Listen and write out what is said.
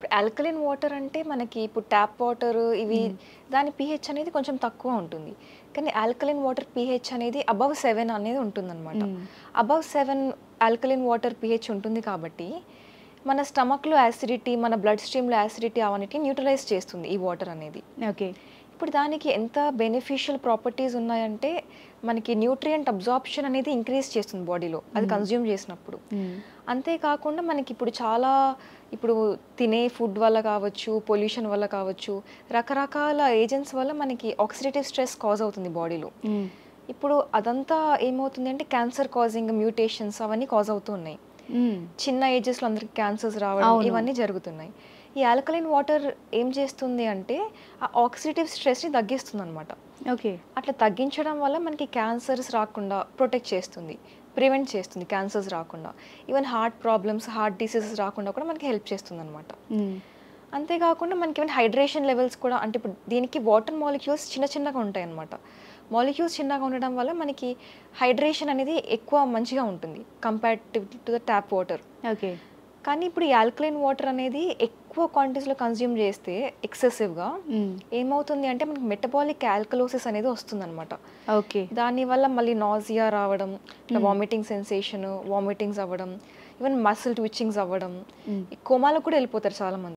Alkaline water అంటే మనకి ఇప్పుడు ట్యాప్ వాటర్ ఇవి దాని పీహెచ్ అనేది కొంచెం తక్కువ ఉంటుంది. కానీ ఆల్కలైన్ వాటర్ పీహెచ్ అనేది అబవ్ 7 అనేది ఉంటుందన్నమాట. అబవ్ 7 ఆల్కలైన్ వాటర్ పీహెచ్ ఉంటుంది కాబట్టి మన స్టమక్‌లో యాసిడిటీ, మన బ్లడ్ స్ట్రీమ్‌లో యాసిడిటీ అవన్నిటిని న్యూట్రలైజ్ చేస్తుంది ఈ వాటర్ అనేది. ఓకే. ఇప్పుడు దానికి ఎంత బెనిఫిషియల్ ప్రాపర్టీస్ ఉన్నాయంటే మనకి న్యూట్రియంట్ అబ్జార్ప్షన్ అనేది ఇంక్రీజ్ చేస్తుంది బాడీలో అది కన్జ్యూమ్ చేసినప్పుడు. అంతేకాకుండా మనకి ఇప్పుడు చాలా ఇప్పుడు తినే ఫుడ్ వల్ల కావచ్చు, పొల్యూషన్ వల్ల కావచ్చు, రకరకాల ఏజెంట్స్ వల్ల మనకి ఆక్సిడేటివ్ స్ట్రెస్ కాజ్ అవుతుంది బాడీలో. ఇప్పుడు అదంతా ఏమవుతుంది అంటే క్యాన్సర్ కాజింగ్ మ్యూటేషన్స్ అవన్నీ కాజ్ అవుతూ ఉన్నాయి. చిన్న ఏజెస్లో అందరికి క్యాన్సర్స్ రావడం ఇవన్నీ జరుగుతున్నాయి. ఈ ఆల్కలైన్ వాటర్ ఏం చేస్తుంది అంటే ఆ ఆక్సిడేటివ్ స్ట్రెస్ని తగ్గిస్తుంది అనమాట. ఓకే. అట్లా తగ్గించడం వల్ల మనకి క్యాన్సర్స్ రాకుండా ప్రొటెక్ట్ చేస్తుంది, ప్రివెంట్ చేస్తుంది క్యాన్సర్స్ రాకుండా. Even heart problems, heart diseases రాకుండా కూడా మనకి హెల్ప్ చేస్తుంది అనమాట. అంతేకాకుండా మనకి ఈవెన్ హైడ్రేషన్ లెవెల్స్ కూడా అంటే ఇప్పుడు దీనికి వాటర్ మాలిక్యూల్స్ చిన్న చిన్నగా ఉంటాయి అనమాట. మాలిక్యూల్స్ చిన్నగా ఉండడం వల్ల మనకి హైడ్రేషన్ అనేది ఎక్కువ మంచిగా ఉంటుంది comparative to the tap water. Okay. కానీ ఇప్పుడు ఈ ఆల్కలైన్ వాటర్ అనేది ఎక్కువ క్వాంటిటీస్లో కన్జ్యూమ్ చేస్తే ఎక్సెసివ్గా ఏమవుతుంది అంటే మనకి మెటబాలిక్ ఆల్కలోసిస్ అనేది వస్తుందన్నమాట. ఓకే. దానివల్ల మళ్ళీ నాజియా రావడం, వామిటింగ్ సెన్సేషన్, వామిటింగ్స్ అవ్వడం, ఈవెన్ మసిల్ ట్విచ్చింగ్స్ అవ్వడం, కోమాలకు కూడా వెళ్ళిపోతారు చాలామంది.